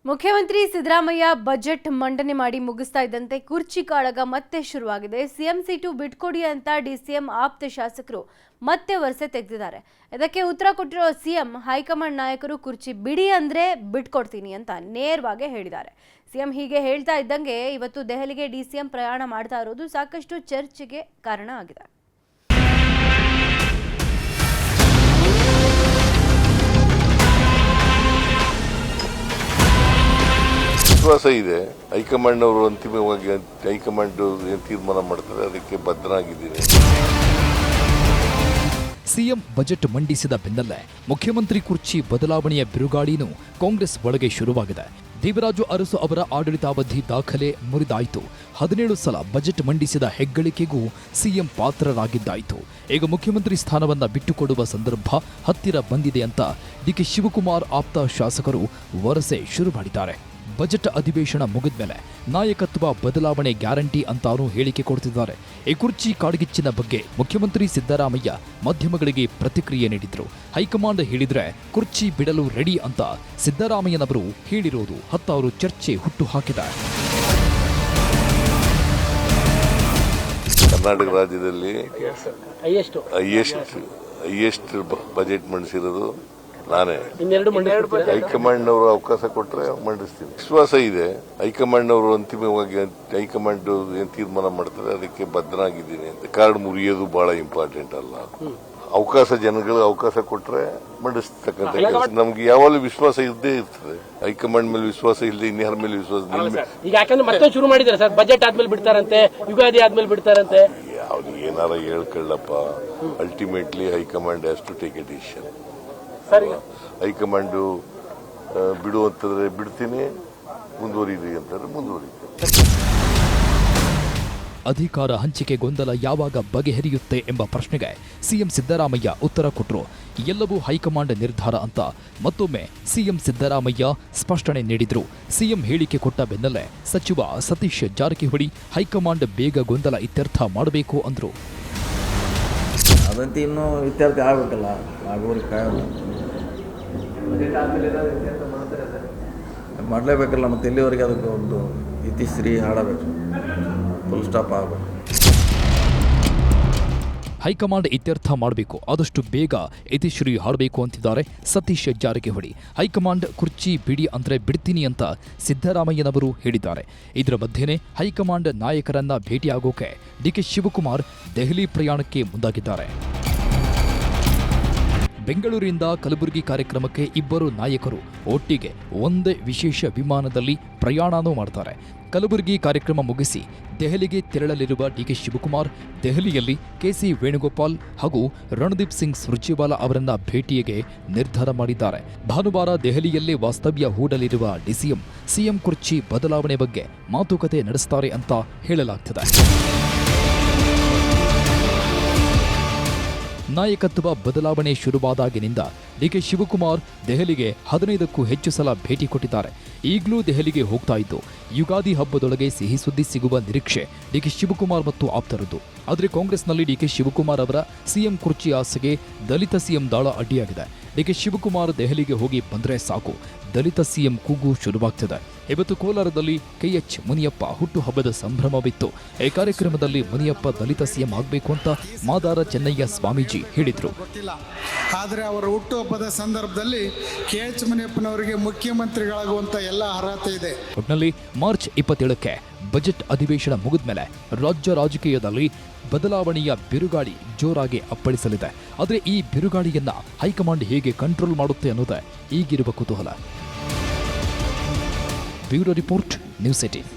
ಮುಖ್ಯಮಂತ್ರಿ ಸಿದ್ದರಾಮಯ್ಯ ಬಜೆಟ್ ಮಂಡನೆ ಮಾಡಿ ಮುಗಿಸ್ತಾ ಇದ್ದಂತೆ ಕುರ್ಚಿ ಕಾಳಗ ಮತ್ತೆ ಶುರುವಾಗಿದೆ. ಸಿಎಂ ಸೀಟು ಬಿಟ್ಕೊಡಿ ಅಂತ ಡಿಸಿಎಂ ಆಪ್ತ ಶಾಸಕರು ಮತ್ತೆ ವರಸೆ ತೆಗೆದಿದ್ದಾರೆ. ಇದಕ್ಕೆ ಉತ್ತರ ಕೊಟ್ಟಿರೋ ಸಿಎಂ ಹೈಕಮಾಂಡ್ ನಾಯಕರು ಕುರ್ಚಿ ಬಿಡಿ ಅಂದ್ರೆ ಬಿಟ್ಕೊಡ್ತೀನಿ ಅಂತ ನೇರವಾಗಿ ಹೇಳಿದ್ದಾರೆ. ಸಿಎಂ ಹೀಗೆ ಹೇಳ್ತಾ ಇದ್ದಂಗೆ ಇವತ್ತು ದೆಹಲಿಗೆ ಡಿಸಿಎಂ ಪ್ರಯಾಣ ಮಾಡ್ತಾ ಇರೋದು ಸಾಕಷ್ಟು ಚರ್ಚೆಗೆ ಕಾರಣ ಆಗಿದೆ. ವಿಶ್ವಾಸ ಇದೆ. ಹೈಕಮಾಂಡ್ ಅವರು ಅಂತಿಮವಾಗಿ ಹೈಕಮಾಂಡ್ ತೀರ್ಮಾನ ಮಾಡ್ತಾರೆ, ಅದಕ್ಕೆ ಬದ್ಧನಾಗಿದ್ದೀನಿ. ಸಿಎಂ ಬಜೆಟ್ ಮಂಡಿಸಿದ ಬೆನ್ನಲ್ಲೇ ಮುಖ್ಯಮಂತ್ರಿ ಕುರ್ಚಿ ಬದಲಾವಣೆಯ ಬಿರುಗಾಳಿನೂ ಕಾಂಗ್ರೆಸ್ ಒಳಗೆ ಶುರುವಾಗಿದೆ. ದೇವರಾಜು ಅರಸು ಅವರ ಆಡಳಿತಾವಧಿ ದಾಖಲೆ ಮುರಿದಾಯಿತು. 17 ಸಲ ಬಜೆಟ್ ಮಂಡಿಸಿದ ಹೆಗ್ಗಳಿಕೆಗೂ ಸಿಎಂ ಪಾತ್ರರಾಗಿದ್ದಾಯಿತು. ಈಗ ಮುಖ್ಯಮಂತ್ರಿ ಸ್ಥಾನವನ್ನ ಬಿಟ್ಟುಕೊಡುವ ಸಂದರ್ಭ ಹತ್ತಿರ ಬಂದಿದೆ ಅಂತ ಡಿಕೆ ಶಿವಕುಮಾರ್ ಆಪ್ತ ಶಾಸಕರು ವರಸೆ ಶುರು ಮಾಡಿದ್ದಾರೆ. ಬಜೆಟ್ ಅಧಿವೇಶನ ಮುಗಿದ್ಮೇಲೆ ನಾಯಕತ್ವ ಬದಲಾವಣೆ ಗ್ಯಾರಂಟಿ ಅಂತಾನೂ ಹೇಳಿಕೆ ಕೊಡ್ತಿದ್ದಾರೆ. ಈ ಕುರ್ಚಿ ಕಾಡ್ಗಿಚ್ಚಿನ ಬಗ್ಗೆ ಮುಖ್ಯಮಂತ್ರಿ ಸಿದ್ದರಾಮಯ್ಯ ಮಾಧ್ಯಮಗಳಿಗೆ ಪ್ರತಿಕ್ರಿಯೆ ನೀಡಿದ್ರು. ಹೈಕಮಾಂಡ್ ಹೇಳಿದ್ರೆ ಕುರ್ಚಿ ಬಿಡಲು ರೆಡಿ ಅಂತ ಸಿದ್ದರಾಮಯ್ಯನವರು ಹೇಳಿರೋದು ಹತ್ತಾರು ಚರ್ಚೆ ಹುಟ್ಟು ಹಾಕಿದೆ. ಕರ್ನಾಟಕ ರಾಜ್ಯದಲ್ಲಿ ಹೈಯೆಸ್ಟ್ ಬಜೆಟ್ ಮಂಡಿಸಿರೋದು ನಾನೇ. ಹೈಕಮಾಂಡ್ ಅವರು ಅವಕಾಶ ಕೊಟ್ಟರೆ ಮಂಡಿಸ್ತೀನಿ. ವಿಶ್ವಾಸ ಇದೆ. ಹೈಕಮಾಂಡ್ ಅವರು ಅಂತಿಮವಾಗಿ ಹೈಕಮಾಂಡ್ ತೀರ್ಮಾನ ಮಾಡ್ತಾರೆ, ಅದಕ್ಕೆ ಬದ್ಧನಾಗಿದ್ದೀನಿ ಅಂತ. ಕಾರ್ಡ್ ಮುರಿಯೋದು ಬಹಳ ಇಂಪಾರ್ಟೆಂಟ್ ಅಲ್ಲ. ಜನಗಳು ಅವಕಾಶ ಕೊಟ್ಟರೆ ಮಂಡಿಸ್ತಕ್ಕಂಥ ಕೆಲಸ. ನಮ್ಗೆ ಯಾವಾಗಲೂ ವಿಶ್ವಾಸ ಇದ್ದೇ ಇರ್ತದೆ. ಹೈಕಮಾಂಡ್ ಮೇಲೆ ವಿಶ್ವಾಸ ಇಲ್ಲದೆ ಇನ್ಯಾರ ಮೇಲೆ ವಿಶ್ವಾಸ ಈಗ ಯಾಕಂದ್ರೆ ಮತ್ತೆ ಶುರು ಮಾಡಿದ್ದಾರೆ ಸರ್. ಬಜೆಟ್ ಆದ್ಮೇಲೆ ಬಿಡ್ತಾರಂತೆ, ಯುಗಾದಿ ಆದ್ಮೇಲೆ ಬಿಡ್ತಾರಂತೆ. ಅವ್ರು ಏನಾರ ಹೇಳ್ಕೊಳ್ಳಪ್ಪ. Ultimately high command has to take a decision. High command ಬಿಡು ಅಂತಂದ್ರೆ ಬಿಡ್ತೀನಿ, ಮುಂದುವರಿದಿ ಅಂತಂದ್ರೆ ಮುಂದುವರಿತೀನಿ. ಅಧಿಕಾರ ಹಂಚಿಕೆ ಗೊಂದಲ ಯಾವಾಗ ಬಗೆಹರಿಯುತ್ತೆ ಎಂಬ ಪ್ರಶ್ನೆಗೆ ಸಿಎಂ ಸಿದ್ದರಾಮಯ್ಯ ಉತ್ತರ ಕೊಟ್ಟರು. ಎಲ್ಲವೂ ಹೈಕಮಾಂಡ್ ನಿರ್ಧಾರ ಅಂತ ಮತ್ತೊಮ್ಮೆ ಸಿಎಂ ಸಿದ್ದರಾಮಯ್ಯ ಸ್ಪಷ್ಟನೆ ನೀಡಿದ್ರು. ಸಿಎಂ ಹೇಳಿಕೆ ಕೊಟ್ಟ ಬೆನ್ನಲ್ಲೇ ಸಚಿವ ಸತೀಶ್ ಜಾರಕಿಹೊಳಿ ಹೈಕಮಾಂಡ್ ಬೇಗ ಗೊಂದಲ ಇತ್ಯರ್ಥ ಮಾಡಬೇಕು ಅಂದ್ರು. ಅದಂತೂ ಇನ್ನೂ ಇತ್ಯರ್ಥ ಆಗಬೇಕಲ್ಲ, ಆಗೋರಿಗೆ ಕಾಯೋದು ಮಾಡಲೇಬೇಕಲ್ಲ. ಮತ್ತು ಎಲ್ಲಿವರೆಗೆ ಅದಕ್ಕೆ ಒಂದು ಇತಿಶ್ರೀ ಹಾಡಬೇಕು, ಫುಲ್ ಸ್ಟಾಪ್ ಆಗಬೇಕು. ಹೈಕಮಾಂಡ್ ಇತ್ಯರ್ಥ ಮಾಡಬೇಕು, ಆದಷ್ಟು ಬೇಗ ಇತಿಶ್ರೀ ಹಾಡಬೇಕು ಅಂತಿದ್ದಾರೆ ಸತೀಶ್ ಜಾರಕಿಹೊಳಿ. ಹೈಕಮಾಂಡ್ ಕುರ್ಚಿ ಬಿಡಿ ಅಂದ್ರೆ ಬಿಡ್ತೀನಿ ಅಂತ ಸಿದ್ದರಾಮಯ್ಯನವರು ಹೇಳಿದ್ದಾರೆ. ಇದರ ಮಧ್ಯೆನೇ ಹೈಕಮಾಂಡ್ ನಾಯಕರನ್ನ ಭೇಟಿಯಾಗೋಕೆ ಡಿಕೆ ಶಿವಕುಮಾರ್ ದೆಹಲಿ ಪ್ರಯಾಣಕ್ಕೆ ಮುಂದಾಗಿದ್ದಾರೆ. ಬೆಂಗಳೂರಿನಿಂದ ಕಲಬುರಗಿ ಕಾರ್ಯಕ್ರಮಕ್ಕೆ ಇಬ್ಬರು ನಾಯಕರು ಒಟ್ಟಿಗೆ ಒಂದೇ ವಿಶೇಷ ವಿಮಾನದಲ್ಲಿ ಪ್ರಯಾಣನೂ ಮಾಡ್ತಾರೆ. ಕಲಬುರಗಿ ಕಾರ್ಯಕ್ರಮ ಮುಗಿಸಿ ದೆಹಲಿಗೆ ತೆರಳಲಿರುವ ಡಿಕೆ ಶಿವಕುಮಾರ್ ದೆಹಲಿಯಲ್ಲಿ ಕೆಸಿ ವೇಣುಗೋಪಾಲ್ ಹಾಗೂ ರಣದೀಪ್ ಸಿಂಗ್ ಸುರ್ಜೇವಾಲಾ ಅವರನ್ನ ಭೇಟಿಗೆ ನಿರ್ಧಾರ ಮಾಡಿದ್ದಾರೆ. ಭಾನುವಾರ ದೆಹಲಿಯಲ್ಲೇ ವಾಸ್ತವ್ಯ ಹೂಡಲಿರುವ ಡಿಸಿಎಂ ಸಿಎಂ ಕುರ್ಚಿ ಬದಲಾವಣೆ ಬಗ್ಗೆ ಮಾತುಕತೆ ನಡೆಸುತ್ತಾರೆ ಅಂತ ಹೇಳಲಾಗ್ತಿದೆ. ನಾಯಕತ್ವ ಬದಲಾವಣೆ ಶುರುವಾದಾಗಿನಿಂದ ಡಿಕೆ ಶಿವಕುಮಾರ್ ದೆಹಲಿಗೆ 15ಕ್ಕೂ ಹೆಚ್ಚು ಸಲ ಭೇಟಿ ಕೊಟ್ಟಿದ್ದಾರೆ. ಈಗಲೂ ದೆಹಲಿಗೆ ಹೋಗ್ತಾ ಇದ್ದು ಯುಗಾದಿ ಹಬ್ಬದೊಳಗೆ ಸಿಹಿ ಸುದ್ದಿ ಸಿಗುವ ನಿರೀಕ್ಷೆ ಡಿಕೆ ಶಿವಕುಮಾರ್ ಮತ್ತು ಆಪ್ತರದ್ದು. ಆದರೆ ಕಾಂಗ್ರೆಸ್ನಲ್ಲಿ ಡಿಕೆ ಶಿವಕುಮಾರ್ ಅವರ ಸಿಎಂ ಕುರ್ಚಿ ಆಸೆಗೆ ದಲಿತ ಸಿಎಂ ದಾಳ ಅಡ್ಡಿಯಾಗಿದೆ. ಡಿಕೆ ಶಿವಕುಮಾರ್ ದೆಹಲಿಗೆ ಹೋಗಿ ಬಂದರೆ ಸಾಕು, ದಲಿತ ಸಿಎಂ ಕೂಗು ಶುರುವಾಗ್ತಿದೆ. ಇವತ್ತು ಕೋಲಾರದಲ್ಲಿ ಕೆಎಚ್ ಮುನಿಯಪ್ಪ ಹುಟ್ಟುಹಬ್ಬದ ಸಂಭ್ರಮವಿತ್ತು. ಈ ಕಾರ್ಯಕ್ರಮದಲ್ಲಿ ಮುನಿಯಪ್ಪ ದಲಿತ ಸಿಎಂ ಆಗಬೇಕು ಅಂತ ಮಾದಾರ ಚೆನ್ನಯ್ಯ ಸ್ವಾಮೀಜಿ ಹೇಳಿದ್ರು. ಆದರೆ ಅವರ ಹುಟ್ಟುಹಬ್ಬದ ಸಂದರ್ಭದಲ್ಲಿ ಕೆಎಚ್ ಮುನಿಯಪ್ಪನವರಿಗೆ ಮುಖ್ಯಮಂತ್ರಿಗಳಾಗುವಂತ ಎಲ್ಲ ಅರ್ಹತೆ ಇದೆ. ಒಟ್ನಲ್ಲಿ ಮಾರ್ಚ್ 27ಕ್ಕೆ ಬಜೆಟ್ ಅಧಿವೇಶನ ಮುಗಿದ್ಮೇಲೆ ರಾಜ್ಯ ರಾಜಕೀಯದಲ್ಲಿ ಬದಲಾವಣೆಯ ಬಿರುಗಾಳಿ ಜೋರಾಗಿ ಅಪ್ಪಳಿಸಲಿದೆ. ಆದರೆ ಈ ಬಿರುಗಾಳಿಯನ್ನ ಹೈಕಮಾಂಡ್ ಹೇಗೆ ಕಂಟ್ರೋಲ್ ಮಾಡುತ್ತೆ ಅನ್ನೋದೇ ಈಗಿರುವ ಕುತೂಹಲ. Bureau report, news 18.